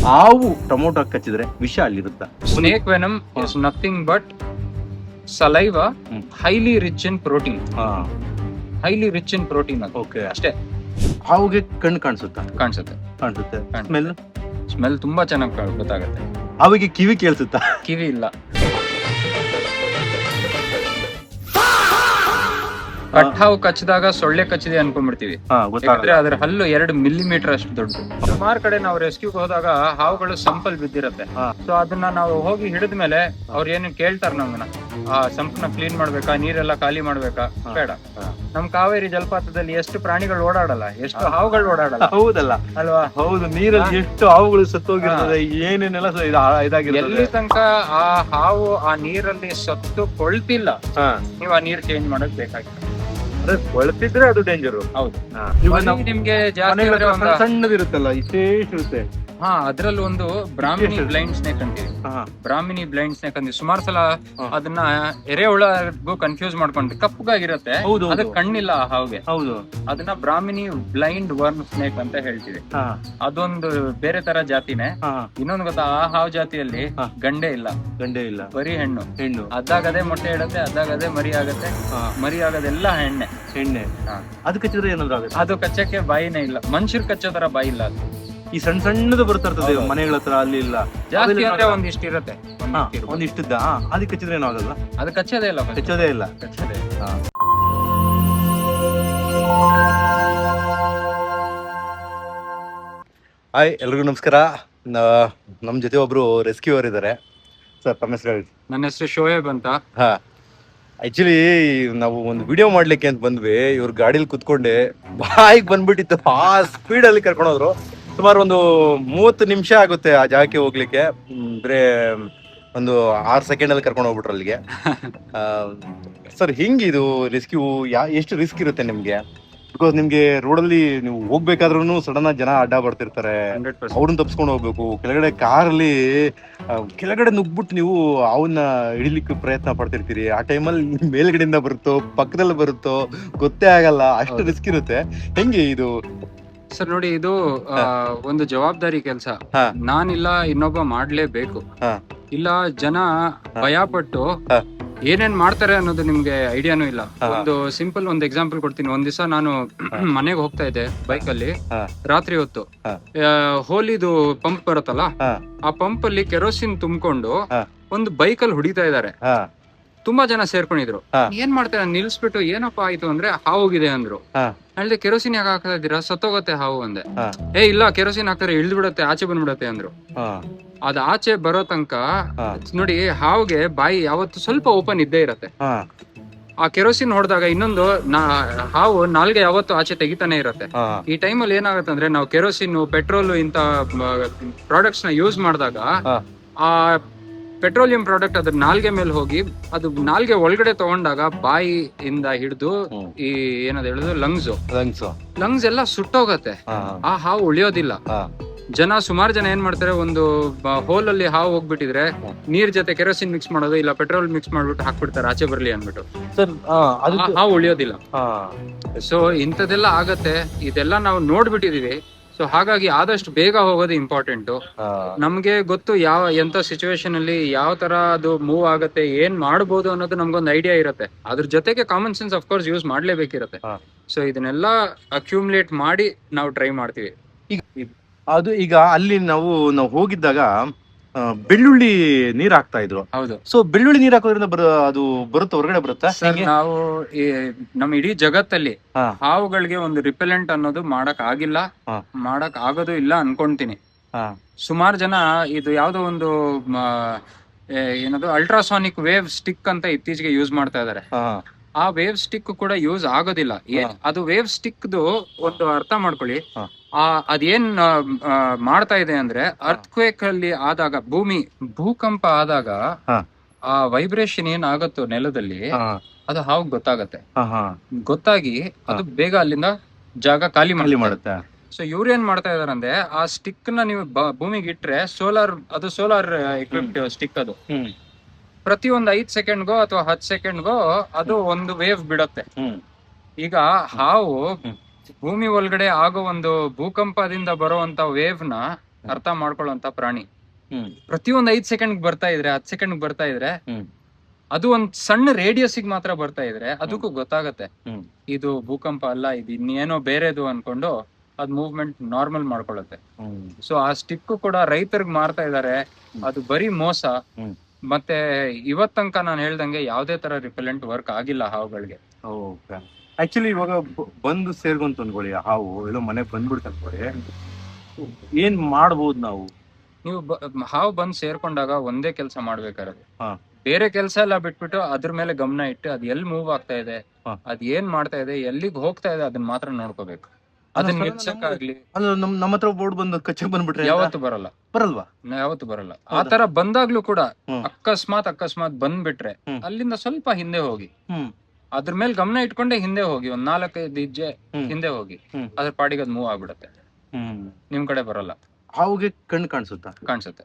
ಹಾವು ಟೊಮೊಟೊ ಕಚ್ಚಿದ್ರೆ ವಿಷ ಅಲ್ಲಿರುತ್ತಾ? Snake venom is nothing but saliva highly rich in protein. Highly rich in protein ಅದು ಓಕೆ. ಅಷ್ಟೇ. ಹಾವಿಗೆ ಕಣ್ಣು ಕಾಣಿಸುತ್ತಾ? ಕಾಣಿಸುತ್ತೆ. ಸ್ಮೆಲ್? ಸ್ಮೆಲ್ ತುಂಬಾ ಚೆನ್ನಾಗಿ ಗೊತ್ತಾಗುತ್ತೆ. ಹಾವಿಗೆ ಕಿವಿ ಕೇಳಿಸುತ್ತಾ? ಕಿವಿ ಇಲ್ಲ. ಕಟ್ಟಾವು ಕಚ್ಚಿದಾಗ ಸೊಳ್ಳೆ ಕಚ್ಚಿದೆ ಅನ್ಕೊಂಡ್ಬಿಡ್ತೀವಿ. ಯಾಕಂದ್ರೆ ಅದ್ರ ಹಲ್ಲು 2 ಮಿಲಿಮೀಟರ್ ಅಷ್ಟು ದೊಡ್ಡದು. ಸುಮಾರು ಕಡೆ ನಾವು ರೆಸ್ಕ್ಯೂಗೆ ಹೋದಾಗ ಹಾವುಗಳು ಸಂಪಲ್ ಬಿದ್ದಿರತ್ತೆ. ಸೊ ಅದನ್ನ ನಾವು ಹೋಗಿ ಹಿಡಿದ್ಮೇಲೆ ಅವ್ರು ಏನು ಕೇಳ್ತಾರೆ ನಮ್ಮನ್ನ, ಆ ಸಂಪನ್ನ ಕ್ಲೀನ್ ಮಾಡ್ಬೇಕಾ, ನೀರೆಲ್ಲ ಖಾಲಿ ಮಾಡ್ಬೇಕಾ? ಬೇಡ. ನಮ್ ಕಾವೇರಿ ಜಲಪಾತದಲ್ಲಿ ಎಷ್ಟು ಪ್ರಾಣಿಗಳು ಓಡಾಡಲ್ಲ, ಎಷ್ಟು ಹಾವುಗಳು ಓಡಾಡಲ್ಲ. ಹೌದಲ್ಲ ಅಲ್ವಾ? ಹೌದು. ನೀರಲ್ಲಿ ಎಷ್ಟು ಹಾವುಗಳು ಸತ್ತೋಗಿರ್ತದೆ, ಏನೇನೆಲ್ಲ ಇದಾಗಿರ್ತದೆ. ಎಲ್ಲಿ ತನಕ ಆ ಹಾವು ಆ ನೀರಲ್ಲಿ ಸತ್ತು ಕೊಳ್ತಿಲ್ಲ, ನೀವು ಆ ನೀರ್ ಚೇಂಜ್ ಮಾಡಕ್ ಬೇಕಾಗಿಲ್ಲ. ಕೊಳ್ತಿದ್ರೆ ಅದು ಡೇಂಜರ್. ಹೌದು. ಇವಾಗ ನಿಮ್ಗೆ ಜಾಸ್ತಿ ಸಣ್ಣದಿರುತ್ತಲ್ಲ, ಇಷ್ಟೇ ಇರುತ್ತೆ. ಅದ್ರಲ್ಲಿ ಒಂದು ಬ್ರಾಹ್ಮಿನಿ ಬ್ಲೈಂಡ್ ಸ್ನೇಕ್ ಅಂತೀವಿ. ಬ್ರಾಹ್ಮಿನಿ ಬ್ಲೈಂಡ್ ಸ್ನೇಕ್ ಅಂತೀವಿ. ಸುಮಾರು ಸಲ ಅದನ್ನ ಎರೆಹುಳಗೂ ಕನ್ಫ್ಯೂಸ್ ಮಾಡ್ಕೊಂಡ್ರಿ. ಕಪ್ಪಗಾಗಿರುತ್ತೆ, ಅದಕ್ಕೆ ಕಣ್ಣಿಲ್ಲ ಆ ಹಾವಿಗೆ. ಹೌದು. ಅದನ್ನ ಬ್ರಾಹ್ಮಿನಿ ಬ್ಲೈಂಡ್ ವರ್ಮ್ ಸ್ನೇಕ್ ಅಂತ ಹೇಳ್ತೀವಿ. ಅದೊಂದು ಬೇರೆ ತರ ಜಾತಿನೇ. ಇನ್ನೊಂದು ಗೊತ್ತಾ, ಆ ಹಾವು ಜಾತಿಯಲ್ಲಿ ಗಂಡೆ ಇಲ್ಲ, ಬರೀ ಹೆಣ್ಣು. ಅದಾಗದೆ ಮೊಟ್ಟೆ ಇಡತ್ತೆ, ಅದಾಗದೆ ಮರಿ ಆಗತ್ತೆ. ಮರಿ ಆಗದೆಲ್ಲ ಹೆಣ್ಣೆ. ಅದು ಕಚ್ಚಿದ್ರೆ ಏನಾದ್ರು ಆಗುತ್ತೆ? ಅದು ಕಚ್ಚಕ್ಕೆ ಬಾಯಿನೇ ಇಲ್ಲ. ಮನುಷ್ಯರ್ ಕಚ್ಚೋ ತರ ಬಾಯಿ ಇಲ್ಲ ಅದು. ಈ ಸಣ್ಣದು ಬರ್ತಾ ಇರ್ತದೆ ಮನೆಗಳ ಹತ್ರ, ಅಲ್ಲಿ ಇಲ್ಲ. ಜಾಸ್ತಿ ಅಂದ್ರೆ ಒಂದಿಷ್ಟು ಇರುತ್ತೆ, ಒಂದಿಷ್ಟದ. ಅದಕ್ಕೆ ಕಚ್ಚಿದ್ರೆ ಏನೋ ಆಗಲ್ಲ. ಅದು ಕಚ್ಚೋದೇ ಇಲ್ಲ. ಹಾಯ್, ಎಲ್ರಿಗೂ ನಮಸ್ಕಾರ. ನಮ್ ಜೊತೆ ಒಬ್ರು ರೆಸ್ಕ್ಯೂವರ್ ಇದಾರೆ. ಸರ್, ತಮ್ಮ ಹೆಸರು ಹೇಳಿ. ನನ್ನ ಹೆಸರು ಶೋಯಬ್ ಅಂತ. ಆಕ್ಚುಲಿ ನಾವು ಒಂದು ವಿಡಿಯೋ ಮಾಡ್ಲಿಕ್ಕೆ ಅಂತ ಬಂದ್ವಿ. ಇವ್ರ ಗಾಡಿಲಿ ಕುತ್ಕೊಂಡೆ ಬಾಯಿಗೆ ಬಂದ್ಬಿಟ್ಟಿತ್ತು. ಆ ಸ್ಪೀಡ್ ಅಲ್ಲಿ ಕರ್ಕೊಂಡೋದ್ರು. ಸುಮಾರು ಒಂದು 30 ನಿಮಿಷ ಆಗುತ್ತೆ ಆ ಜಾಗಕ್ಕೆ ಹೋಗ್ಲಿಕ್ಕೆ. ಬರೇ ಒಂದು 6 ಸೆಕೆಂಡ್ ಅಲ್ಲಿ ಕರ್ಕೊಂಡು ಹೋಗ್ಬಿಟ್ರು ಅಲ್ಲಿಗೆ. ಸರ್, ಹಿಂಗಿದು ರೆಸ್ಕ್ಯೂ ಎಷ್ಟು ರಿಸ್ಕ್ ಇರುತ್ತೆ ನಿಮ್ಗೆ? ಬಿಕಾಸ್ ನಿಮ್ಗೆ ರೋಡಲ್ಲಿ ನೀವು ಹೋಗ್ಬೇಕಾದ್ರೂ ಸಡನ್ ಆಗಿ ಜನ ಅಡ್ಡ ಬರ್ತಿರ್ತಾರೆ, ಅವ್ರನ್ನ ತಪ್ಸ್ಕೊಂಡು ಹೋಗ್ಬೇಕು. ಕೆಳಗಡೆ ಕಾರಲ್ಲಿ ಕೆಳಗಡೆ ನುಗ್ಬಿಟ್ಟು ನೀವು ಅವನ್ನ ಹಿಡಿಲಿಕ್ಕೆ ಪ್ರಯತ್ನ ಪಡ್ತಿರ್ತೀರಿ. ಆ ಟೈಮಲ್ಲಿ ಮೇಲ್ಗಡೆಯಿಂದ ಬರುತ್ತೋ ಪಕ್ಕದಲ್ಲಿ ಬರುತ್ತೋ ಗೊತ್ತೇ ಆಗಲ್ಲ, ಅಷ್ಟು ರಿಸ್ಕ್ ಇರುತ್ತೆ. ಹೆಂಗೆ ಇದು? ಸರ್ ನೋಡಿ, ಇದು ಒಂದು ಜವಾಬ್ದಾರಿ ಕೆಲಸ. ನಾನಿಲ್ಲ ಇನ್ನೊಬ್ಬ ಮಾಡ್ಲೇಬೇಕು. ಇಲ್ಲ ಜನ ಭಯ ಪಟ್ಟು ಏನೇನ್ ಮಾಡ್ತಾರೆ ಅನ್ನೋದು ನಿಮ್ಗೆ ಐಡಿಯಾನು ಇಲ್ಲ. ಒಂದು ಸಿಂಪಲ್ ಒಂದು ಎಕ್ಸಾಂಪಲ್ ಕೊಡ್ತೀನಿ. ಒಂದ್ ದಿವಸ ನಾನು ಮನೆಗೆ ಹೋಗ್ತಾ ಇದ್ದೆ ಬೈಕ್ ಅಲ್ಲಿ, ರಾತ್ರಿ ಹೊತ್ತು. ಹೋಲಿದು ಪಂಪ್ ಬರುತ್ತಲ್ಲ, ಆ ಪಂಪ್ ಅಲ್ಲಿ ಕೆರೋಸಿನ್ ತುಂಬಿಕೊಂಡು ಒಂದು ಬೈಕ್ ಅಲ್ಲಿ ಹೊಡಿತಾ ಇದಾರೆ. ತುಂಬಾ ಜನ ಸೇರ್ಕೊಂಡಿದ್ರು. ಏನ್ ಮಾಡ್ತಾರೆ, ನಿಲ್ಸ್ಬಿಟ್ಟು ಏನಪ್ಪಾ ಆಯ್ತು ಅಂದ್ರೆ ಹಾವುಗಿದೆ ಅಂದ್ರು. ಹೇಳಿದೆ, ಕೆರೋಸಿನ್ ಯಾಕೆ ಹಾಕ್ತಾ ಇದ್ದೀರಾ, ಸತ್ತೋಗತ್ತೆ ಹಾವು ಅಂದೆ. ಇಲ್ಲ, ಕೆರೋಸಿನ್ ಹಾಕ್ತಾರೆ, ಇಳ್ದು ಬಿಡತ್ತೆ, ಆಚೆ ಬಂದ್ಬಿಡತ್ತೆ ಅಂದ್ರು. ಅದ್ ಆಚೆ ಬರೋ ತನಕ ನೋಡಿ, ಹಾವಿಗೆ ಬಾಯಿ ಯಾವತ್ತು ಸ್ವಲ್ಪ ಓಪನ್ ಇದ್ದೇ ಇರತ್ತೆ. ಆ ಕೆರೋಸಿನ್ ಹೊಡೆದಾಗ ಇನ್ನೊಂದು ಹಾವು ನಾಲ್ಗೆ ಯಾವತ್ತು ಆಚೆ ತೆಗಿತಾನೆ ಇರತ್ತೆ. ಈ ಟೈಮಲ್ಲಿ ಏನಾಗತ್ತೆ ಅಂದ್ರೆ, ನಾವು ಕೆರೋಸಿನ್, ಪೆಟ್ರೋಲ್ ಇಂತ ಪ್ರಾಡಕ್ಟ್ಸ್ ನ ಯೂಸ್ ಮಾಡಿದಾಗ ಆ ಪೆಟ್ರೋಲಿಯಂ ಪ್ರಾಡಕ್ಟ್ ಅದ್ರ ನಾಲ್ಗೆ ಮೇಲೆ ಹೋಗಿ ಅದು ನಾಲ್ಗೆ ಒಳಗಡೆ ತಗೊಂಡಾಗ ಬಾಯಿಯಿಂದ ಹಿಡಿದು ಈ ಏನದ ಹೇಳುದು ಲಂಗ್ಸ್ ಎಲ್ಲ ಸುಟ್ಟೋಗತ್ತೆ. ಆ ಹಾವು ಉಳಿಯೋದಿಲ್ಲ. ಸುಮಾರು ಜನ ಏನ್ ಮಾಡ್ತಾರೆ, ಒಂದು ಹೋಲ್ ಅಲ್ಲಿ ಹಾವು ಹೋಗ್ಬಿಟ್ಟಿದ್ರೆ ನೀರ್ ಜೊತೆ ಕೆರೋಸಿನ್ ಮಿಕ್ಸ್ ಮಾಡೋದು, ಇಲ್ಲ ಪೆಟ್ರೋಲ್ ಮಿಕ್ಸ್ ಮಾಡ್ಬಿಟ್ಟು ಹಾಕ್ಬಿಡ್ತಾರೆ ಆಚೆ ಬರ್ಲಿ ಅನ್ಬಿಟ್ಟು. ಹಾವು ಉಳಿಯೋದಿಲ್ಲ. ಸೊ ಇಂಥದೆಲ್ಲ ಆಗತ್ತೆ. ಇದೆಲ್ಲ ನಾವು ನೋಡ್ಬಿಟ್ಟಿದೀವಿ. ಸೊ ಹಾಗಾಗಿ ಆದಷ್ಟು ಬೇಗ ಹೋಗೋದು ಇಂಪಾರ್ಟೆಂಟ್. ನಮ್ಗೆ ಗೊತ್ತು ಎಂತ ಸಿಚುವೇಶನ್ ಅಲ್ಲಿ ಯಾವ ತರ ಅದು ಮೂವ್ ಆಗತ್ತೆ, ಏನ್ ಮಾಡ್ಬೋದು ಅನ್ನೋದು ನಮ್ಗೊಂದು ಐಡಿಯಾ ಇರುತ್ತೆ. ಅದ್ರ ಜೊತೆಗೆ common sense of course use ಮಾಡ್ಲೇಬೇಕಿರತ್ತೆ. ಸೊ ಇದನ್ನೆಲ್ಲ ಅಕ್ಯುಮುಲೇಟ್ ಮಾಡಿ ನಾವು ಟ್ರೈ ಮಾಡ್ತೀವಿ. ಅದು ಈಗ ಅಲ್ಲಿ ನಾವು ಹೋಗಿದ್ದಾಗ ಬೆಳ್ಳುಳ್ಳಿ ನೀರ್ ಹಾಕ್ತಾ ಇದ್ರು. ಹೌದು. ಸೊ ಬೆಳ್ಳುಳ್ಳಿ ನೀರ್ ಹಾಕೋದ್ರಿಂದ ಅದು ಬರುತ್ತೆ, ಹೊರಗಡೆ ಬರುತ್ತಾ? ನಾವು ನಮ್ಮ ಇಡೀ ಜಗತ್ತಲ್ಲಿ ಹಾವುಗಳಿಗೆ ಒಂದು ರಿಪೆಲೆಂಟ್ ಅನ್ನೋದು ಮಾಡಕ್ ಆಗಿಲ್ಲ, ಮಾಡಕ್ ಆಗೋದು ಇಲ್ಲ ಅನ್ಕೊಂತೀನಿ. ಸುಮಾರು ಜನ ಇದು ಯಾವ್ದೋ ಒಂದು ಏನದು ಅಲ್ಟ್ರಾಸಾನಿಕ್ ವೇವ್ ಸ್ಟಿಕ್ ಅಂತ ಇತ್ತೀಚೆಗೆ ಯೂಸ್ ಮಾಡ್ತಾ ಇದಾರೆ. ಆ ವೇವ್ ಸ್ಟಿಕ್ ಕೂಡ ಯೂಸ್ ಆಗೋದಿಲ್ಲ. ಅದು ವೇವ್ ಸ್ಟಿಕ್ದು ಒಂದು ಅರ್ಥ ಮಾಡ್ಕೊಳ್ಳಿ. ಅದೇನ್ ಮಾಡ್ತಾ ಇದೆ ಅಂದ್ರೆ, ಅರ್ಥ್ಕ್ವೇಕ್ ಅಲ್ಲಿ ಆದಾಗ, ಭೂಕಂಪ ಆದಾಗ ಆ ವೈಬ್ರೇಷನ್ ಏನ್ ಆಗತ್ತೋ ನೆಲದಲ್ಲಿ, ಅದು ಹಾವು ಗೊತ್ತಾಗತ್ತೆ. ಗೊತ್ತಾಗಿ ಅದು ಬೇಗ ಅಲ್ಲಿಂದ ಜಾಗ ಖಾಲಿ ಮಾಡುತ್ತೆ. ಸೊ ಇವ್ರು ಏನ್ ಮಾಡ್ತಾ ಇದಾರೆ ಅಂದ್ರೆ, ಆ ಸ್ಟಿಕ್ ನ ನೀವು ಭೂಮಿಗೆ ಇಟ್ರೆ ಸೋಲಾರ್ ಎಕ್ವಿಪ್ಡ್ ಸ್ಟಿಕ್ ಅದು. ಪ್ರತಿ ಒಂದು 5 ಸೆಕೆಂಡ್ಗೋ ಅಥವಾ 10 ಸೆಕೆಂಡ್ಗೋ ಅದು ಒಂದು ವೇವ್ ಬಿಡತ್ತೆ. ಈಗ ಹಾವು ಭೂಮಿ ಒಳಗಡೆ ಆಗೋ ಒಂದು ಭೂಕಂಪದಿಂದ ಬರುವಂತ ವೇವ್ ನ ಅರ್ಥ ಮಾಡ್ಕೊಳ್ಳುವಂತ ಪ್ರಾಣಿ. ಪ್ರತಿಯೊಂದ್ 5 ಸೆಕೆಂಡ್ ಬರ್ತಾ ಇದ್ರೆ 10 ಸೆಕೆಂಡ್ ಬರ್ತಾ ಇದ್ರೆ ಅದು ಒಂದ್ ಸಣ್ಣ ರೇಡಿಯಸ್ ಮಾತ್ರ ಬರ್ತಾ ಇದ್ರೆ ಅದಕ್ಕೂ ಗೊತ್ತಾಗತ್ತೆ ಇದು ಭೂಕಂಪ ಅಲ್ಲ, ಇದು ಇನ್ನೇನೋ ಬೇರೆದು ಅನ್ಕೊಂಡು ಅದ್ ಮೂವ್ಮೆಂಟ್ ನಾರ್ಮಲ್ ಮಾಡ್ಕೊಳ್ಳುತ್ತೆ. ಸೊ ಆ ಸ್ಟಿಕ್ ಕೂಡ ರೈತರಿಗೆ ಮಾರ್ತಾ ಇದಾರೆ, ಅದು ಬರೀ ಮೋಸ. ಮತ್ತೆ ಇವತ್ ತನಕ ನಾನು ಹೇಳ್ದಂಗೆ ಯಾವ್ದೇ ತರ ರಿಪೆಲೆಂಟ್ ವರ್ಕ್ ಆಗಿಲ್ಲ ಹಾವುಗಳಿಗೆ. ಆಕ್ಚುಲಿ ಇವಾಗ ಬಂದು ಸೇರ್ಕೊಂತ ಅನ್ಕೊಳ್ಳಿ, ಹಾವು ಎಲ್ಲೋ ಮನೆಗ್ ಬಂದ್ಬಿಡ್ತ ಅನ್ಕೊಳ್ಳಿ, ಏನ್ ಮಾಡ್ಬೋದು ನಾವು? ನೀವು ಹಾವು ಬಂದ್ ಸೇರ್ಕೊಂಡಾಗ ಒಂದೇ ಕೆಲಸ ಮಾಡ್ಬೇಕಾರದು, ಬೇರೆ ಕೆಲಸ ಎಲ್ಲ ಬಿಟ್ಬಿಟ್ಟು ಅದ್ರ ಮೇಲೆ ಗಮನ ಇಟ್ಟು ಅದ್ ಎಲ್ಲಿ ಮೂವ್ ಆಗ್ತಾ ಇದೆ, ಅದ್ ಏನ್ ಮಾಡ್ತಾ ಇದೆ, ಎಲ್ಲಿಗ್ ಹೋಗ್ತಾ ಇದೆ ಅದನ್ನ ಮಾತ್ರ ನೋಡ್ಕೋಬೇಕು. ಅದನ್ನ ನಿಲ್ಸಕ್ಕಾಗ್ಲಿ ನಮ್ಮ ಹತ್ರ ಬೋರ್ಡ್ ಬಂದು ಕಚ್ಚಕ್ ಬಂದ್ಬಿಟ್ರೆ ಯಾವತ್ತು ಬರಲ್ವಾ? ಯಾವತ್ತು ಬರಲ್ಲ. ಆತರ ಬಂದಾಗ್ಲೂ ಕೂಡ ಅಕಸ್ಮಾತ್ ಬಂದ್ಬಿಟ್ರೆ ಅಲ್ಲಿಂದ ಸ್ವಲ್ಪ ಹಿಂದೆ ಹೋಗಿ, ಅದ್ರ ಮೇಲೆ ಗಮನ ಇಟ್ಕೊಂಡೆ ಹಿಂದೆ ಹೋಗಿ, ಒಂದ್ 4-5 ಹೆಜ್ಜೆ ಹಿಂದೆ ಹೋಗಿ, ಅದ್ರ ಪಾಡಿಗೆ ಅದ್ ಮೂವ್ ಆಗ್ಬಿಡತ್ತೆ, ನಿಮ್ ಕಡೆ ಬರಲ್ಲ. ಹಾವುಗೆ ಕಣ್ಣು ಕಾಣಿಸುತ್ತೆ.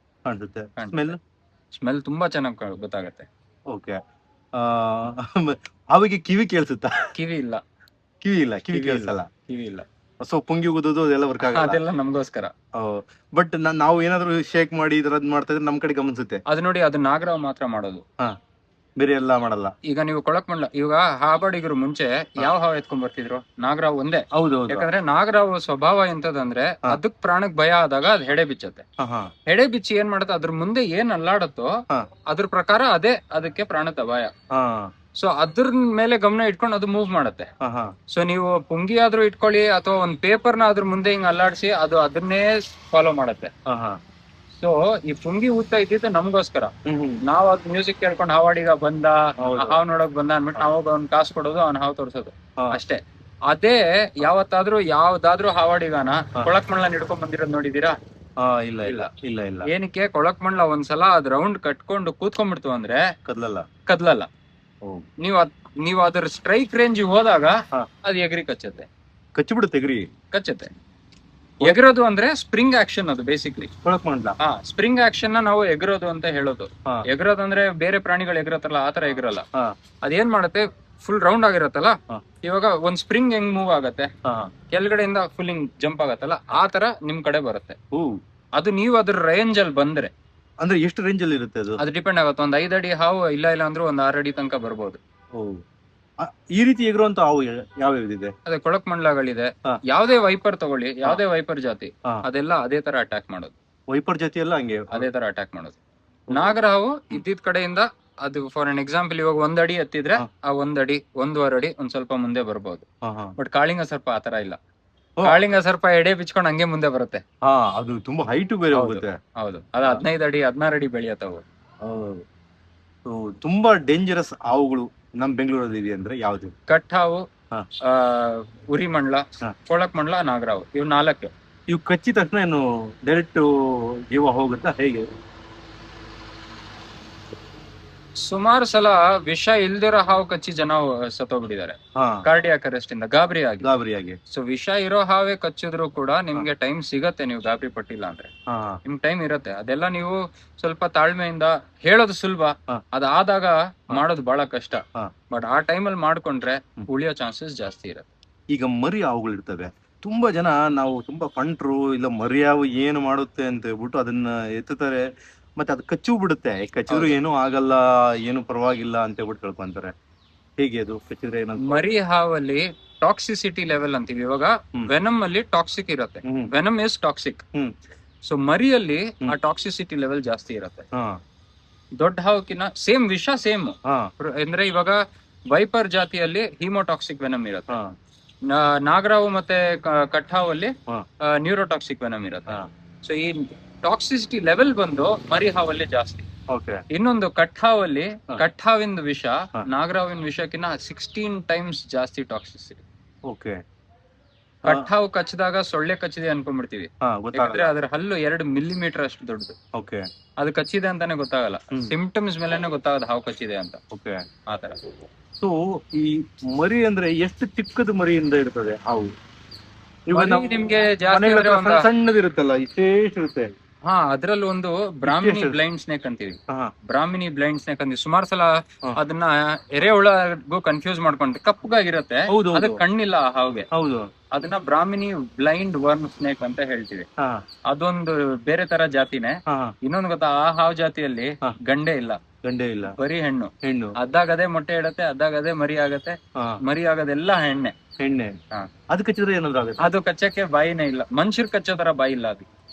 ಸ್ಮೆಲ್ ತುಂಬಾ ಚೆನ್ನಾಗಿ ಗೊತ್ತಾಗತ್ತೆ. ಓಕೆ. ಹಾವಿಗೆ ಕಿವಿ ಕೇಳಿಸುತ್ತಾ? ಕಿವಿ ಇಲ್ಲ. ಕಿವಿ ಕೇಳಿಸಲ್ಲ. ಕಿವಿ ಇಲ್ಲ. ಸೊ ಪುಂಗಿ ಊದೋದು ಅದೆಲ್ಲ ವರ್ಕ್ ಆಗಲ್ಲ. ಅದೆಲ್ಲ ನಮಗೋಸ್ಕರ. ಬಟ್ ನಾವು ಏನಾದ್ರು ಶೇಕ್ ಮಾಡಿ ಇದ್ರದ್ ಮಾಡ್ತಾ ಇದ್ರೆ ನಮ್ ಕಡೆ ಗಮನಿಸುತ್ತೆ. ಅದು ನೋಡಿ, ಅದು ನಾಗರಾವ್ ಮಾತ್ರ ಮಾಡೋದು, ಬೇರೆ ಎಲ್ಲ ಮಾಡಲ್ಲ. ಈಗ ನೀವು ಕೊಳಕ್ ಮಂಡಲ, ಇವಾಗ ಹಾಬಾಡಿಗರು ಮುಂಚೆ ಯಾವ ಹಾವು ಎತ್ಕೊಂಡ್ ಬರ್ತಿದ್ರು? ನಾಗರಾವ್ ಒಂದೇ. ಯಾಕಂದ್ರೆ ನಾಗರಾವ್ ಸ್ವಭಾವ ಎಂತದಂದ್ರೆ ಅದಕ್ ಪ್ರಾಣಕ್ ಭಯ ಆದಾಗ ಅದ್ ಹೆಡೆ ಬಿಚ್ಚತ್ತೆ. ಹೆಡೆ ಬಿಚ್ಚಿ ಏನ್ ಮಾಡತ್ತೆ, ಅದ್ರ ಮುಂದೆ ಏನ್ ಅಲ್ಲಾಡತ್ತೋ ಅದ್ರ ಪ್ರಕಾರ ಅದೇ ಅದಕ್ಕೆ ಪ್ರಾಣದ ಭಯ. ಸೊ ಅದ್ರ ಮೇಲೆ ಗಮನ ಇಟ್ಕೊಂಡು ಅದು ಮೂವ್ ಮಾಡತ್ತೆ. ಸೊ ನೀವು ಪುಂಗಿ ಆದ್ರೂ ಇಟ್ಕೊಳ್ಳಿ ಅಥವಾ ಒಂದ್ ಪೇಪರ್ನ ಅದ್ರ ಮುಂದೆ ಹಿಂಗ್ ಅಲ್ಲಾಡ್ಸಿ ಅದು ಅದನ್ನೇ ಫಾಲೋ ಮಾಡತ್ತೆ. ಸೊ ಈ ಪುಂಗಿ ಊದ್ತಾ ಇದ್ದಿದ್ದು ನಮ್ಗೋಸ್ಕರ. ನಾವ್ ಅದ್ ಮ್ಯೂಸಿಕ್ ಕೇಳ್ಕೊಂಡು ಹಾವಾಡಿಗ ಬಂದ, ಹಾವ್ ನೋಡಕ್ ಬಂದ ಅನ್ಬಿಟ್ಟು ನಾವ್ ಒಂದ್ ಕಾಸು ಕೊಡೋದು, ಅವ್ನ ಹಾವು ತೋರ್ಸೋದು ಅಷ್ಟೇ. ಅದೇ ಯಾವ್ದಾದ್ರೂ ಹಾವಾಡಿಗಾನ ಕೊಳಕ್ ಮಂಡಲ ಹಿಡ್ಕೊಂಡ್ ಬಂದಿರೋದ್ ನೋಡಿದೀರಾ? ಇಲ್ಲ. ಏನಕ್ಕೆ? ಕೊಳಕ್ ಮಂಡಲ ಒಂದ್ಸಲ ಅದ್ ರೌಂಡ್ ಕಟ್ಕೊಂಡು ಕೂತ್ಕೊಂಡ್ಬಿಡ್ತು ಅಂದ್ರೆ ಕದ್ಲಲ್ಲ. ನೀವ್ ಅದ್ರ ಸ್ಟ್ರೈಕ್ ರೇಂಜ್ ಹೋದಾಗ ಅದ್ ಎಗ್ರಿ ಕಚ್ಚುತ್ತೆ. ಎಗರೋದು ಅಂದ್ರೆ ಸ್ಪ್ರಿಂಗ್ ಆಕ್ಷನ್, ಅದು ಬೇಸಿಕ್ಲಿ ಸ್ಪ್ರಿಂಗ್ ಆಕ್ಷನ್ ನಾವು ಎಗರೋದು ಅಂತ ಹೇಳೋದು. ಎಗರೋದು ಅಂದ್ರೆ ಬೇರೆ ಪ್ರಾಣಿಗಳು ಎಗರತ್ತಲ್ಲ ಆತರ ಎಗರಲ್ಲ. ಅದೇನ್ ಮಾಡುತ್ತೆ, ಫುಲ್ ರೌಂಡ್ ಆಗಿರತ್ತಲ್ಲ, ಇವಾಗ ಒಂದ್ ಸ್ಪ್ರಿಂಗ್ ಹೆಂಗ್ ಮೂವ್ ಆಗತ್ತೆ, ಕೆಳಗಡೆಯಿಂದ ಫುಲ್ ಹಿಂಗ್ ಜಂಪ್ ಆಗತ್ತಲ್ಲ, ಆ ತರ ನಿಮ್ ಕಡೆ ಬರುತ್ತೆ. ಅದು ನೀವು ಅದ್ರ ರೇಂಜ್ ಅಲ್ಲಿ ಬಂದ್ರೆ, ಅಂದ್ರೆ ಎಷ್ಟು ರೇಂಜ್ ಅಲ್ಲಿ ಇರುತ್ತೆ ಅದು ಡಿಪೆಂಡ್ ಆಗುತ್ತೆ. ಒಂದ್ 5 ಅಡಿ ಹಾವು ಇಲ್ಲ ಅಂದ್ರೆ ಒಂದ್ 6 ಅಡಿ ತನಕ ಬರ್ಬೋದು. ಈ ರೀತಿ ಎಗರುವಂತ ಹಾವು ಯಾವ್ಯಾವ್ದಿದೆ? ಅದೇ ಕೊಳಕ್ ಮಂಡಲಗಳಿದೆ. ಯಾವ್ದೇ ವೈಪರ್ ತಗೊಳ್ಳಿ, ಯಾವ್ದೇ ವೈಪರ್ ಜಾತಿ, ಅದೆಲ್ಲ ಅದೇ ತರ ಅಟ್ಯಾಕ್ ಮಾಡೋದು. ವೈಪರ್ ಜಾತಿ ಎಲ್ಲ ಹಂಗೆ ಅದೇ ತರ ಅಟ್ಯಾಕ್ ಮಾಡೋದು. ನಾಗರ ಹಾವು ಇದ್ದಿದ್ ಕಡೆಯಿಂದ ಅದು ಫಾರ್ ಅನ್ ಎಕ್ಸಾಂಪಲ್ ಇವಾಗ 1 ಅಡಿ ಎತ್ತಿದ್ರೆ ಆ 1 ಅಡಿ 1.5 ಅಡಿ ಒಂದ್ ಸ್ವಲ್ಪ ಮುಂದೆ ಬರ್ಬೋದು. ಬಟ್ ಕಾಳಿಂಗ ಸರ್ಪ ಆತರ ಇಲ್ಲ. ಕಾಳಿಂಗ ಸರ್ಪ ಎಡೆ ಬಿಚ್ಕೊಂಡು ಹಂಗೆ ಮುಂದೆ ಬರುತ್ತೆ. ಅದು ತುಂಬಾ ಹೈಟ್ ಬೇರೆ ಹೋಗುತ್ತೆ. ಹೌದು, ಅದು 15 ಅಡಿ 16 ಅಡಿ ಬೆಳೆಯತ್ತವು. ತುಂಬಾ ಡೇಂಜರಸ್ ಹಾವುಗಳು ನಮ್ ಬೆಂಗಳೂರಲ್ಲಿ ಇದೆ ಅಂದ್ರೆ ಯಾವ್ದು? ಕಟ್ ಹಾವು, ಉರಿ ಮಂಡಲ, ಕೊಳಕ್ ಮಂಡಲ, ನಾಗರಾವು, ಇವ್ 4. ಇವ್ ಕಚ್ಚಿದ ತಕ್ಷಣ ಏನು ಡೈರೆಕ್ಟ್ ಜೀವ ಹೋಗುತ್ತಾ ಹೇಗೆ? ಸುಮಾರು ಸಲ ವಿಷ ಇಲ್ದಿರೋ ಹಾವು ಕಚ್ಚಿ ಜನ ಸತ್ತೋಗ್ಬಿಟ್ಟಿದ್ದಾರೆ ಕಾರ್ಡಿಯಾಕ್ ಅರೆಸ್ಟ್ ಇಂದ, ಗಾಬರಿ ಆಗಿ. ಸೊ ವಿಷ ಇರೋ ಹಾವೇ ಕಚ್ಚಿದ್ರು ಕೂಡ ನಿಮ್ಗೆ ಟೈಮ್ ಸಿಗತ್ತೆ, ನೀವು ಗಾಬರಿ ಪಟ್ಟಿಲ್ಲ ಅಂದ್ರೆ ನಿಮ್ಗೆ ಟೈಮ್ ಇರತ್ತೆ. ಅದೆಲ್ಲ ನೀವು ಸ್ವಲ್ಪ ತಾಳ್ಮೆಯಿಂದ ಹೇಳೋದು ಸುಲಭ, ಅದಾದಾಗ ಮಾಡೋದು ಬಹಳ ಕಷ್ಟ. ಬಟ್ ಆ ಟೈಮಲ್ಲಿ ಮಾಡ್ಕೊಂಡ್ರೆ ಉಳಿಯೋ ಚಾನ್ಸಸ್ ಜಾಸ್ತಿ ಇರತ್ತೆ. ಈಗ ಮರಿ ಹಾವುಗಳು ಇರ್ತವೆ, ತುಂಬಾ ಜನ ನಾವು ತುಂಬಾ ಫಂಟ್ರು ಇಲ್ಲ ಮರಿ ಹಾವು ಏನು ಮಾಡುತ್ತೆ ಅಂತ ಹೇಳ್ಬಿಟ್ಟು ಅದನ್ನ ಎತ್ತುತ್ತಾರೆ, ಮತ್ತೆ ಅದು ಕಚ್ಚು ಬಿಡುತ್ತೆ. ಕಚ್ಚಿದ್ರು ಏನೂ ಆಗಲ್ಲ, ಏನು ಪರವಾಗಿಲ್ಲ ಅಂತ ಹೇಳ್ಬಿಟ್ಟು ತಿಳ್ಕೊಂತಾರೆ. ಹೇಗೆ ಅದು ಕಚ್ಚಿದ್ರೆ ಏನಂತ? ಮರಿ ಹಾವಲ್ಲಿ ಟಾಕ್ಸಿಸಿಟಿ ಲೆವೆಲ್ ಅಂತೀವಿ. ಇವಾಗ ವೆನಮ್ ಅಲ್ಲಿ ಟಾಕ್ಸಿಕ್ ಇರುತ್ತೆ, ವೆನಮ್ ಇಸ್ ಟಾಕ್ಸಿಕ್. ಸೊ ಮರಿಯಲ್ಲಿ ಆ ಟಾಕ್ಸಿಸಿಟಿ ಲೆವೆಲ್ ಜಾಸ್ತಿ ಇರುತ್ತೆ. ದೊಡ್ಡ ಹಾವಕ್ಕಿನ್ನ ಸೇಮ್ ವಿಷ ಸೇಮ್. ಅಂದ್ರೆ ಇವಾಗ ವೈಪರ್ ಜಾತಿಯಲ್ಲಿ ಹಿಮೋಟಾಕ್ಸಿಕ್ ವೆನಮ್ ಇರುತ್ತೆ, ನಾಗರಾವು ಮತ್ತೆ ಕಟ್ಟಾವಲ್ಲಿ ನ್ಯೂರೋಟಾಕ್ಸಿಕ್ ವೆನಮ್ ಇರುತ್ತೆ. ಸೊ ಈ ಟಾಕ್ಸಿಸಿಟಿ ಲೆವೆಲ್ ಬಂದು ಮರಿ ಹಾವಲ್ಲಿ ಜಾಸ್ತಿ. ಇನ್ನೊಂದು ಕಟ್ಟಾವಲ್ಲಿ ಕಟ್ಟಾವಿನ ವಿಷ ನಾಗರಾವಿನ ವಿಷಕ್ಕಿಂತ 16 ಟೈಮ್ಸ್ ಜಾಸ್ತಿ ಟಾಕ್ಸಿಸಿಟಿ. ಕಟ್ಟಾವು ಕಚ್ಚಿದಾಗ ಸೊಳ್ಳೆ ಕಚ್ಚಿದೆ ಅನ್ಕೊಂಡ್ಬಿಡ್ತೀವಿ, ಯಾಕಂದ್ರೆ ಅದ್ರ ಹಲ್ಲು 2 ಮಿಲಿಮೀಟರ್ ಅಷ್ಟು ದೊಡ್ಡದು. ಅದು ಕಚ್ಚಿದೆ ಅಂತಾನೆ ಗೊತ್ತಾಗಲ್ಲ, ಸಿಂಪ್ಟಮ್ಸ್ ಮೇಲೆನೆ ಗೊತ್ತಾಗದ ಹಾವು ಕಚ್ಚಿದೆ ಅಂತ. ಆತರ. ಸೊ ಈ ಮರಿ ಅಂದ್ರೆ ಎಷ್ಟು ಚಿಕ್ಕದ ಮರಿಯಿಂದ ಇರ್ತದೆ ಹಾವು? ನಿಮ್ಗೆ ಜಾಸ್ತಿ ಸಣ್ಣದಿರುತ್ತಲ್ಲ, ಇಷ್ಟೇ ಇರುತ್ತೆ. ಅದ್ರಲ್ಲಿ ಒಂದು ಬ್ರಾಹ್ಮಿನಿ ಬ್ಲೈಂಡ್ ಸ್ನೇಕ್ ಅಂತೀವಿ. ಬ್ರಾಹ್ಮಿನಿ ಬ್ಲೈಂಡ್ ಸ್ನೇಕ್ ಅಂತೀವಿ. ಸುಮಾರು ಸಲ ಅದನ್ನ ಎರೆಹುಳಗೂ ಕನ್ಫ್ಯೂಸ್ ಮಾಡ್ಕೊಂಡ್ರೆ, ಕಪ್ಪಗಾಗಿರುತ್ತೆ, ಅದಕ್ಕೆ ಕಣ್ಣಿಲ್ಲ ಆ ಹಾವಿಗೆ. ಅದನ್ನ ಬ್ರಾಹ್ಮಿನಿ ಬ್ಲೈಂಡ್ ವರ್ಮ್ ಸ್ನೇಕ್ ಅಂತ ಹೇಳ್ತೀವಿ. ಅದೊಂದು ಬೇರೆ ತರ ಜಾತಿನೇ. ಇನ್ನೊಂದು ಗೊತ್ತಾ, ಆ ಹಾವು ಜಾತಿಯಲ್ಲಿ ಗಂಡೆ ಇಲ್ಲ, ಬರೀ ಹೆಣ್ಣು. ಅದಾಗದೆ ಮೊಟ್ಟೆ ಇಡತ್ತೆ, ಅದಾಗದೆ ಮರಿ ಆಗತ್ತೆ, ಮರಿ ಆಗದೆಲ್ಲ ಹೆಣ್ಣೆ. ಅದು ಕಚ್ಚಿದ್ರೆ ಏನಾದ್ರು ಆಗುತ್ತೆ? ಅದು ಕಚ್ಚಕ್ಕೆ ಬಾಯಿನೇ ಇಲ್ಲ, ಮನುಷ್ಯರ್ ಕಚ್ಚೋ ತರ ಬಾಯಿ ಇಲ್ಲ ಅದು.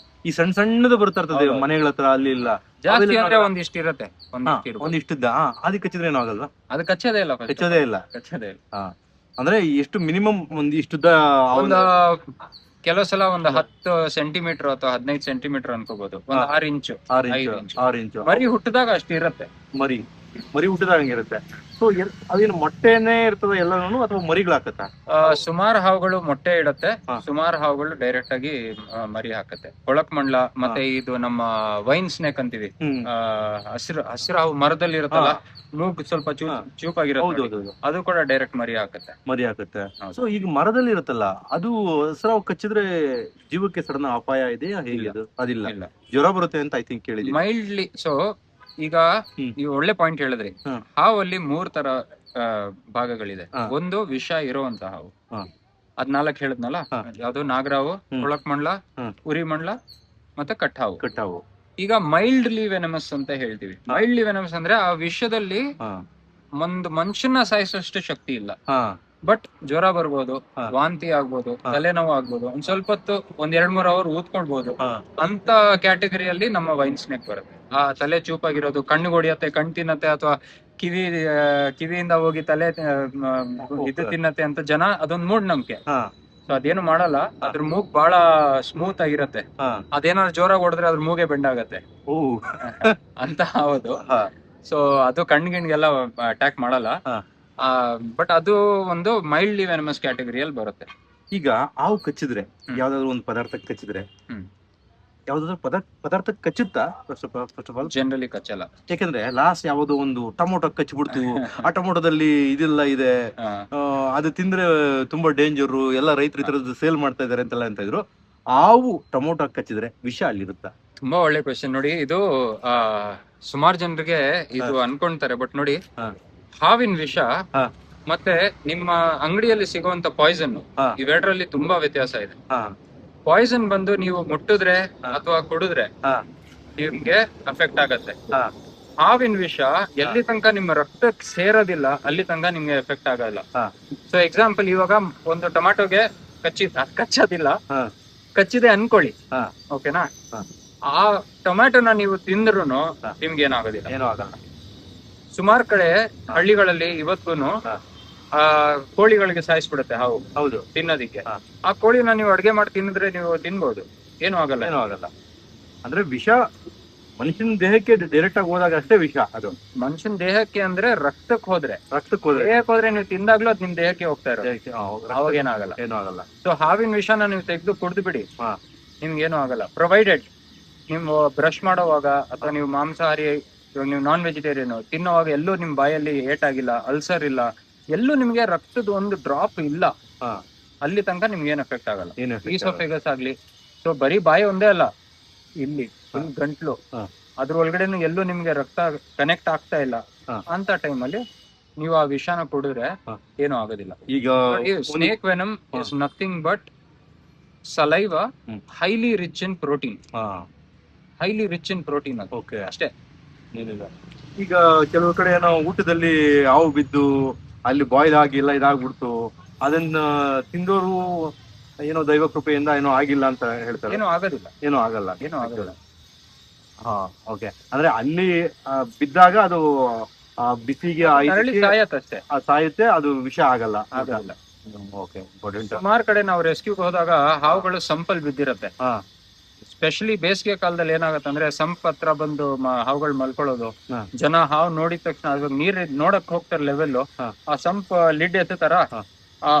ಈ ಸಣ್ಣ ಸಣ್ಣದು ಬರ್ತಾ ಇರ್ತದೆ ಮನೆಗಳ ಹತ್ರ, ಅಲ್ಲಿ ಇಲ್ಲ ಜಾಸ್ತಿ ಅಂದ್ರೆ ಒಂದಿಷ್ಟು ಇರತ್ತೆ, ಒಂದಿಷ್ಟದ. ಅದಕ್ಕೆ ಕಚ್ಚಿದ್ರೆ ಏನೋ ಆಗಲ್ವಾ? ಅದು ಕಚ್ಚೋದೇ ಇಲ್ಲ. ಅಂದ್ರೆ ಎಷ್ಟು ಮಿನಿಮಮ್ ಒಂದಿಷ್ಟುದ್ದ? ಒಂದು ಕೆಲವು ಸಲ ಒಂದು 10 ಸೆಂಟಿಮೀಟರ್ ಅಥವಾ 15 ಸೆಂಟಿಮೀಟರ್ ಅನ್ಕೋಬಹುದು, ಒಂದು 6 ಇಂಚು. ಮರಿ ಹುಟ್ಟಿದಾಗ ಅಷ್ಟು ಇರತ್ತೆ. ಮರಿ ಹುಟ್ಟಿದಾಗ ಹಂಗಿರುತ್ತೆ. ಸೊ ಅದೇನು ಮೊಟ್ಟೆನೇ ಇರ್ತದ ಎಲ್ಲಾನು ಅಥವಾ ಮರಿಗಳು ಸುಮಾರು ಹಾವುಗಳು ಮೊಟ್ಟೆ ಇಡತ್ತೆ, ಸುಮಾರು ಹಾವುಗಳು ಡೈರೆಕ್ಟ್ ಆಗಿ ಮರಿ ಹಾಕತ್ತೆ. ಕೊಳಕ್ ಮಂಡ್ಲ ಮತ್ತೆ ಇದು ನಮ್ಮ ವೈನ್ ಸ್ನೇಕ್ ಅಂತೀವಿ, ಹಸಿರು ಹಾವು ಮರದಲ್ಲಿ ಇರುತ್ತಲ್ಲ, ಮೂಗು ಸ್ವಲ್ಪ ಚೂಪಾಗಿರುತ್ತೆ, ಅದು ಕೂಡ ಡೈರೆಕ್ಟ್ ಮರಿ ಹಾಕತ್ತೆ. ಸೊ ಈಗ ಮರದಲ್ಲಿ ಇರುತ್ತಲ್ಲ, ಅದು ಹಸಿರಾವು ಕಚ್ಚಿದ್ರೆ ಜೀವಕ್ಕೆ ಸಡನ್ ಅಪಾಯ ಇದೆಯಾ? ಹೇಗೆ ಅದು? ಅದಿಲ್ಲ, ಜ್ವರ ಬರುತ್ತೆ ಅಂತ ಐ ಥಿಂಕ್ ಕೇಳಿದ್ವಿ. ಮೈಲ್ಡ್ಲಿ. ಸೊ ಈಗ ನೀವು ಒಳ್ಳೆ ಪಾಯಿಂಟ್ ಹೇಳಿದ್ರಿ. ಹಾವಲ್ಲಿ 3 ತರ ಭಾಗಗಳಿದೆ. ಒಂದು ವಿಷ ಇರುವಂತ ಹಾವು, ಅದ್ 4 ಹೇಳಿದ್ನಲ್ಲ, ಯಾವ್ದು ನಾಗರಾವು, ಕೊಳಕ್ ಮಂಡ್ಲ, ಉರಿ ಮಂಡ್ಲ ಮತ್ತೆ ಕಟ್ಟಾವು. ಈಗ ಮೈಲ್ಡ್ಲಿ ವೆನಮಸ್ ಅಂತ ಹೇಳ್ತೀವಿ. ಮೈಲ್ಡ್ಲಿ ವೆನಮಸ್ ಅಂದ್ರೆ ಆ ವಿಷದಲ್ಲಿ ಒಂದು ಮನುಷ್ಯನ ಸಾಯಿಸೋಷ್ಟು ಶಕ್ತಿ ಇಲ್ಲ, ಬಟ್ ಜ್ವರ ಬರ್ಬೋದು, ವಾಂತಿ ಆಗ್ಬೋದು, ತಲೆನೋವು ಆಗ್ಬೋದು, ಒಂದ್ ಸ್ವಲ್ಪ ಹೊತ್ತು 1-2-3 ಅವರ್ ಊದ್ಕೊಳ್ಬಹುದು. ಅಂತ ಕ್ಯಾಟಗರಿಯಲ್ಲಿ ನಮ್ಮ ವೈನ್ ಸ್ನೇಕ್ ಬರುತ್ತೆ. ಆ ತಲೆ ಚೂಪಾಗಿರೋದು, ಕಣ್ಣು ಹೊಡಿಯತ್ತೆ, ಕಣ್ ತಿನ್ನತ್ತೆ, ಅಥವಾ ಕಿವಿಯಿಂದ ಹೋಗಿ ತಲೆ ಇದು ತಿನ್ನತ್ತೆ ಅಂತ ಜನ ಅದೊಂದ್ ಮೂಢನಂಬಿಕೆ. ಸೊ ಅದೇನು ಮಾಡಲ್ಲ, ಅದ್ರ ಮೂಗ್ ಬಹಳ ಸ್ಮೂತ್ ಆಗಿರತ್ತೆ. ಅದೇನಾದ್ರು ಜೋರಾಗಿ ಹೊಡೆದ್ರೆ ಅದ್ರ ಮೂಗೆ ಬೆಂಡಾಗತ್ತೆ ಅಂತ ಹೌದು. ಸೊ ಅದು ಕಣ್ಣಿಗೆಲ್ಲ ಅಟ್ಯಾಕ್ ಮಾಡಲ್ಲ, ಬಟ್ ಅದು ಒಂದು ಮೈಲ್ಡ್ಲಿ ವೆನಮಸ್ ಕ್ಯಾಟಗರಿಯಲ್ಲಿ ಬರುತ್ತೆ. ಈಗ ಹಾವು ಕಚ್ಚಿದ್ರೆ, ಯಾವ್ದಾದ್ರು ಒಂದು ಪದಾರ್ಥಕ್ಕೆ ಕಚ್ಚಿದ್ರೆ, ಯಾವ್ದಾದ್ರು ಪದಾರ್ಥಕ್ಕೆ ಕಚ್ಚುತ್ತಾ? ಫಸ್ಟ್ ಆಫ್ ಆಲ್ ಜನರಲಿ ಕಚ್ಚಲ್ಲ. ಯಾಕಂದ್ರೆ ಲಾಸ್ಟ್ ಯಾವ್ದೋ ಒಂದು ಟೊಮೊಟೊ ಕಚ್ಚಿಬಿಡ್ತು, ಆ ಟೊಮೊಟೊದಲ್ಲಿ ಇದೆಲ್ಲ ಇದೆ, ಅದು ತಿಂದ್ರೆ ತುಂಬಾ ಡೇಂಜರು, ಎಲ್ಲ ರೈತರು ಈ ತರದ್ದು ಸೇಲ್ ಮಾಡ್ತಾ ಇದಾರೆ ಅಂತೆಲ್ಲ ಅಂತ ಇದ್ರು. ಹಾವು ಟೊಮೊಟೊ ಕಚ್ಚಿದ್ರೆ ವಿಷ ಅಲ್ಲಿರುತ್ತಾ? ತುಂಬಾ ಒಳ್ಳೆ ಕ್ವೆಶ್ಚನ್. ನೋಡಿ, ಇದು ಸುಮಾರು ಜನರಿಗೆ ಇದು ಅನ್ಕೊಂತಾರೆ, ಬಟ್ ನೋಡಿ, ಹಾವಿನ ವಿಷ ಮತ್ತೆ ನಿಮ್ಮ ಅಂಗಡಿಯಲ್ಲಿ ಸಿಗುವಂತ ಪಾಯ್ಸನ್, ಇವೆರಡರಲ್ಲಿ ತುಂಬಾ ವ್ಯತ್ಯಾಸ ಇದೆ. ಪಾಯ್ಸನ್ ಬಂದು ನೀವು ಮುಟ್ಟಿದ್ರೆ ಅಥವಾ ಕುಡಿದ್ರೆ ನಿಮ್ಗೆ ಅಫೆಕ್ಟ್ ಆಗತ್ತೆ. ಹಾವಿನ ವಿಷ ಎಲ್ಲಿ ತನಕ ನಿಮ್ಮ ರಕ್ತಕ್ಕೆ ಸೇರೋದಿಲ್ಲ ಅಲ್ಲಿ ತನಕ ನಿಮ್ಗೆ ಎಫೆಕ್ಟ್ ಆಗಲ್ಲ. ಸೊ ಎಕ್ಸಾಂಪಲ್, ಇವಾಗ ಒಂದು ಟೊಮ್ಯಾಟೊಗೆ ಕಚ್ಚೋದಿಲ್ಲ, ಕಚ್ಚಿದೆ ಅನ್ಕೊಳ್ಳಿ, ಓಕೆನಾ? ಆ ಟೊಮ್ಯಾಟೊನ ನೀವು ತಿಂದ್ರು ನಿಮ್ಗೆ ಏನಾಗೋದಿಲ್ಲ. ಸುಮಾರು ಕಡೆ ಹಳ್ಳಿಗಳಲ್ಲಿ ಇವತ್ತೂನು ಕೋಳಿಗಳಿಗೆ ಸಾಯಿಸ್ಬಿಡುತ್ತೆ ಹಾವು, ಹೌದು, ತಿನ್ನೋದಿಕ್ಕೆ. ಆ ಕೋಳಿನ ನೀವು ಅಡ್ಗೆ ಮಾಡಿ ತಿನ್ನಿದ್ರೆ ನೀವು ತಿನ್ಬಹುದು, ಏನೂ ಆಗಲ್ಲ. ಅಂದ್ರೆ ವಿಷ ಮನುಷ್ಯನ ದೇಹಕ್ಕೆ ಡೈರೆಕ್ಟ್ ಆಗಿ ಹೋದಾಗ ಅಷ್ಟೇ ವಿಷ. ಅದು ಮನುಷ್ಯನ ದೇಹಕ್ಕೆ ಅಂದ್ರೆ ರಕ್ತಕ್ಕೆ ಹೋದ್ರೆ ದೇಹಕ್ಕೆ ಹೋದ್ರೆ ನೀವು ತಿಂದಾಗ್ಲೂ ಅದ್ ನಿಮ್ ದೇಹಕ್ಕೆ ಹೋಗ್ತಾ ಇರೋದು, ಅವಾಗ ಏನಾಗಲ್ಲ. ಸೊ ಹಾವಿನ ವಿಷನ ನೀವು ತೆಗೆದು ಕುಡ್ದು ಬಿಡಿ, ನಿಮ್ಗೆ ಏನೂ ಆಗಲ್ಲ. ಪ್ರೊವೈಡೆಡ್ ನೀವು ಬ್ರಷ್ ಮಾಡೋವಾಗ ಅಥವಾ ನೀವು ಮಾಂಸಾಹಾರಿ, ನೀವು ನಾನ್ ವೆಜಿಟೇರಿಯನ್ ತಿನ್ನೋವಾಗ ಎಲ್ಲೂ ನಿಮ್ ಬಾಯಲ್ಲಿ ಏಟಾಗಿಲ್ಲ, ಅಲ್ಸರ್ ಇಲ್ಲ, ಎಲ್ಲೂ ನಿಮ್ಗೆ ರಕ್ತದ ಒಂದು ಡ್ರಾಪ್ ಇಲ್ಲ, ಅಲ್ಲಿ ತನಕ ನಿಮ್ಗೆ ಏನ್ ಎಫೆಕ್ಟ್ ಆಗಲ್ಲ. ಈಸೋಫೇಗಸ್ ಆಗ್ಲಿ, ಸೊ ಬರೀ ಬಾಯಿ ಒಂದೇ ಅಲ್ಲ, ಇಲ್ಲಿ ಫುಲ್ ಗಂಟ್ಲು, ಅದ್ರ ಒಳಗಡೆನು ಎಲ್ಲೂ ನಿಮ್ಗೆ ರಕ್ತ ಕನೆಕ್ಟ್ ಆಗ್ತಾ ಇಲ್ಲ, ಅಂತ ಟೈಮಲ್ಲಿ ನೀವು ಆ ವಿಷಾನ ಕುಡಿದ್ರೆ ಏನೂ ಆಗೋದಿಲ್ಲ. ಈಗ snake venom is nothing but saliva highly rich in protein, ಅದು ಅಷ್ಟೇ. ಈಗ ಕೆಲವು ಕಡೆ ಏನೋ ಊಟದಲ್ಲಿ ಹಾವು ಬಿದ್ದು ಅಲ್ಲಿ ಬಾಯ್ಲ್ ಆಗಿಲ್ಲ, ಇದಾಗ್ಬಿಡ್ತು, ಅದನ್ನ ತಿಂದೋರು ಏನೋ ದೈವ ಕೃಪೆಯಿಂದ ಏನೋ ಆಗಿಲ್ಲ ಅಂತ ಹೇಳ್ತಾರೆ. ಏನೂ ಆಗಲ್ಲ. ಓಕೆ. ಅಂದ್ರೆ ಅಲ್ಲಿ ಬಿದ್ದಾಗ ಅದು ಬಿಸಿಗೆ ಸಾಯುತ್ತೆ, ಅದು ವಿಷ ಆಗಲ್ಲ. ಸುಮಾರು ಕಡೆ ನಾವು ರೆಸ್ಕ್ಯೂಗೆ ಹೋದಾಗ ಹಾವುಗಳು ಸಂಪಲ್ ಬಿದ್ದಿರತ್ತೆ. ಸ್ಪೆಷಲಿ ಬೇಸಿಗೆ ಕಾಲದಲ್ಲಿ ಏನಾಗತ್ತೆ ಅಂದ್ರೆ ಸಂಪ್ ಹತ್ರ ಬಂದು ಹಾವುಗಳು ಮಲ್ಕೊಳ್ಳೋದು, ಜನ ಹಾವು ನೋಡಿದ ತಕ್ಷಣ ಅದ್ರ ನೀರ್ ನೋಡಕ್ ಹೋಗ್ತಾರೆ ಲೆವೆಲ್, ಆ ಸಂಪ್ ಲಿಡ್ ಎತ್ತಾರ, ಆ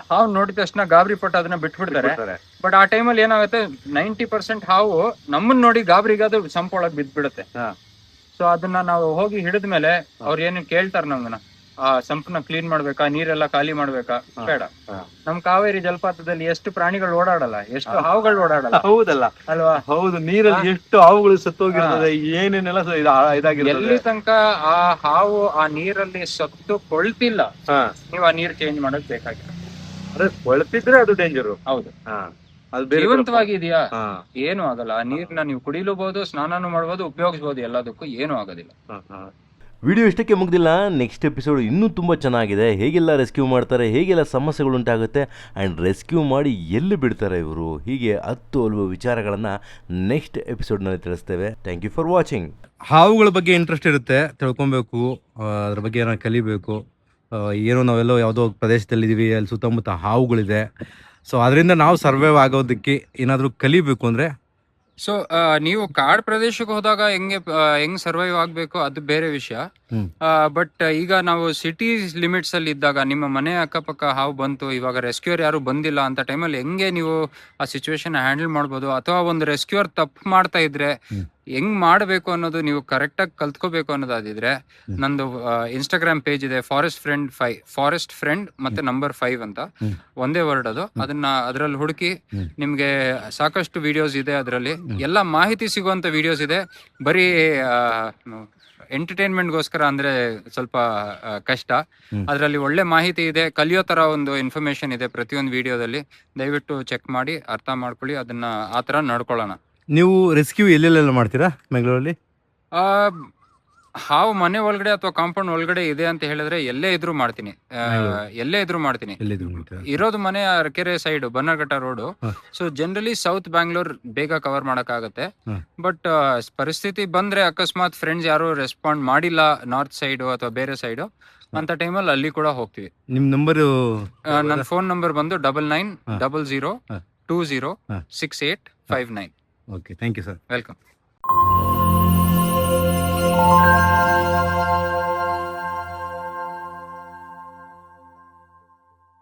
ಹಾವು ನೋಡಿದ ತಕ್ಷಣ ಗಾಬರಿ ಪಟ್ಟು ಅದನ್ನ ಬಿಟ್ಬಿಡ್ತಾರೆ. ಬಟ್ ಆ ಟೈಮಲ್ಲಿ ಏನಾಗುತ್ತೆ, 90% ಹಾವು ನಮ್ಮನ್ನ ನೋಡಿ ಗಾಬರಿಗಾದ್ರೂ ಸಂಪ್ ಒಳಗ್ ಬಿದ್ಬಿಡುತ್ತೆ. ಸೊ ಅದನ್ನ ನಾವು ಹೋಗಿ ಹಿಡಿದ್ಮೇಲೆ ಅವ್ರು ಏನು ಕೇಳ್ತಾರ ನಮ್ಮನ್ನ, ಆ ಸಂಪನ್ನ ಕ್ಲೀನ್ ಮಾಡ್ಬೇಕಾ, ನೀರೆಲ್ಲ ಖಾಲಿ ಮಾಡ್ಬೇಕಾ? ಬೇಡ. ನಮ್ ಕಾವೇರಿ ಜಲಪಾತದಲ್ಲಿ ಎಷ್ಟು ಪ್ರಾಣಿಗಳು ಓಡಾಡಲ್ಲ, ಎಷ್ಟು ಹಾವುಗಳು ಓಡಾಡಲ್ಲ? ಹೌದಲ್ಲ ಅಲ್ವಾ? ಹೌದು, ನೀರಲ್ಲಿ ಎಷ್ಟು ಹಾವುಗಳು ಸತ್ತೋಗಿರ್ತದೆ, ಏನೇನೆಲ್ಲ ಇದಾಗಿರ್ತದೆ. ಎಲ್ಲಿ ತನಕ ಆ ಹಾವು ಆ ನೀರಲ್ಲಿ ಸತ್ತು ಕೊಳ್ತಿಲ್ಲ, ನೀವು ಆ ನೀರ್ ಚೇಂಜ್ ಮಾಡಕ್ ಬೇಕಾಗಿಲ್ಲ. ಅಂದ್ರೆ ಬಳಸಿದ್ರೆ ಅದು ಡೇಂಜರ್. ಹೌದು. ಅದು ಬೇರೆ ಜೀವಂತವಾಗಿದೆಯಾ ಏನು ಆಗಲ್ಲ. ಆ ನೀರ್ನ ನೀವು ಕುಡಿಲೂಬಹುದು, ಸ್ನಾನನೂ ಮಾಡಬಹುದು, ಉಪಯೋಗಿಸಬಹುದು, ಎಲ್ಲದಕ್ಕೂ ಏನು ಆಗೋದಿಲ್ಲ. ವಿಡಿಯೋ ಇಷ್ಟಕ್ಕೆ ಮುಗ್ದಿಲ್ಲ. ನೆಕ್ಸ್ಟ್ ಎಪಿಸೋಡ್ ಇನ್ನೂ ತುಂಬ ಚೆನ್ನಾಗಿದೆ. ಹೇಗೆಲ್ಲ ರೆಸ್ಕ್ಯೂ ಮಾಡ್ತಾರೆ, ಹೇಗೆಲ್ಲ ಸಮಸ್ಯೆಗಳು ಉಂಟಾಗುತ್ತೆ, ಆ್ಯಂಡ್ ರೆಸ್ಕ್ಯೂ ಮಾಡಿ ಎಲ್ಲಿ ಬಿಡ್ತಾರೆ ಇವರು, ಹೀಗೆ 10 ಹಲವು ವಿಚಾರಗಳನ್ನು ನೆಕ್ಸ್ಟ್ ಎಪಿಸೋಡ್ನಲ್ಲಿ ತಿಳಿಸ್ತೇವೆ. Thank you for watching. ಹಾವುಗಳ ಬಗ್ಗೆ ಇಂಟ್ರೆಸ್ಟ್ ಇರುತ್ತೆ, ತಿಳ್ಕೊಬೇಕು, ಅದ್ರ ಬಗ್ಗೆ ಏನೋ ಕಲಿಬೇಕು. ಏನೋ ನಾವೆಲ್ಲೋ ಯಾವುದೋ ಪ್ರದೇಶದಲ್ಲಿದ್ದೀವಿ, ಅಲ್ಲಿ ಸುತ್ತಮುತ್ತ ಹಾವುಗಳಿದೆ. ಸೊ ಅದರಿಂದ ನಾವು ಸರ್ವೈವ್ ಆಗೋದಕ್ಕೆ ಏನಾದರೂ ಕಲಿಬೇಕು ಅಂದರೆ, ಸೊ ನೀವು ಕಾಡ್ ಪ್ರದೇಶಕ್ಕೆ ಹೋದಾಗ ಹೆಂಗ್ ಸರ್ವೈವ್ ಆಗ್ಬೇಕು ಅದು ಬೇರೆ ವಿಷಯ. ಬಟ್ ಈಗ ನಾವು ಸಿಟಿ ಲಿಮಿಟ್ಸ್ ಅಲ್ಲಿ ಇದ್ದಾಗ ನಿಮ್ಮ ಮನೆ ಅಕ್ಕಪಕ್ಕ ಹಾವು ಬಂತು, ಇವಾಗ ರೆಸ್ಕ್ಯೂರ್ ಯಾರು ಬಂದಿಲ್ಲ ಅಂತ ಟೈಮಲ್ಲಿ ಹೆಂಗೆ ನೀವು ಆ ಸಿಚುವೇಶನ್ ಹ್ಯಾಂಡಲ್ ಮಾಡ್ಬೋದು, ಅಥವಾ ಒಂದು ರೆಸ್ಕ್ಯೂರ್ ತಪ್ಪು ಮಾಡ್ತಾ ಇದ್ರೆ ಹೆಂಗ್ ಮಾಡಬೇಕು ಅನ್ನೋದು ನೀವು ಕರೆಕ್ಟ್ ಆಗಿ ಕಲ್ತ್ಕೋಬೇಕು ಅನ್ನೋದಾದಿದ್ರೆ, ನಂದು ಇನ್ಸ್ಟಾಗ್ರಾಮ್ ಪೇಜ್ ಇದೆ, ಫಾರೆಸ್ಟ್ ಫ್ರೆಂಡ್ ಮತ್ತೆ ನಂಬರ್ 5 ಅಂತ, ಒಂದೇ ವರ್ಡ್ ಅದು. ಅದ್ರಲ್ಲಿ ಹುಡುಕಿ, ನಿಮ್ಗೆ ಸಾಕಷ್ಟು ವಿಡಿಯೋಸ್ ಇದೆ, ಅದರಲ್ಲಿ ಎಲ್ಲ ಮಾಹಿತಿ ಸಿಗುವಂತ ವಿಡಿಯೋಸ್ ಇದೆ. ಬರೀ ಎಂಟರ್ಟೈನ್ಮೆಂಟ್ಗೋಸ್ಕರ ಅಂದ್ರೆ ಸ್ವಲ್ಪ ಕಷ್ಟ. ಅದರಲ್ಲಿ ಒಳ್ಳೆ ಮಾಹಿತಿ ಇದೆ, ಕಲಿಯೋ ತರ ಒಂದು ಇನ್ಫಾರ್ಮೇಶನ್ ಇದೆ ಪ್ರತಿಯೊಂದು ವಿಡಿಯೋದಲ್ಲಿ. ದಯವಿಟ್ಟು ಚೆಕ್ ಮಾಡಿ ಅರ್ಥ ಮಾಡ್ಕೊಳ್ಳಿ, ಅದನ್ನ ಆ ತರ ನಡ್ಕೊಳ್ಳೋಣ. ನೀವು ರೆಸ್ಕ್ಯೂ ಎಲ್ಲೆಲ್ಲ ಮಾಡ್ತೀರಾ ಬೆಂಗಳೂರಲ್ಲಿ? ಹಾವು ಮನೆ ಒಳಗಡೆ ಅಥವಾ ಕಾಂಪೌಂಡ್ ಒಳಗಡೆ ಇದೆ ಅಂತ ಹೇಳಿದ್ರೆ ಎಲ್ಲೇ ಇದ್ರೂ ಮಾಡ್ತೀನಿ. ಇರೋದು ಮನೆ Arakere side, Bannerghatta road. So generally south Bangalore ಬೇಗ ಕವರ್ ಮಾಡಕ್ ಆಗತ್ತೆ. ಬಟ್ ಪರಿಸ್ಥಿತಿ ಬಂದ್ರೆ, ಅಕಸ್ಮಾತ್ ಫ್ರೆಂಡ್ಸ್ ಯಾರು ರೆಸ್ಪಾಂಡ್ ಮಾಡಿಲ್ಲ ನಾರ್ತ್ ಸೈಡ್ ಅಥವಾ ಬೇರೆ ಸೈಡ್ ಅಂತ ಟೈಮಲ್ಲಿ ಅಲ್ಲಿ ಕೂಡ ಹೋಗ್ತೀವಿ. ನಿಮ್ ನಂಬರ್? ನನ್ನ ಫೋನ್ ನಂಬರ್ ಬಂದು 9900206859. Okay, thank you sir. Welcome.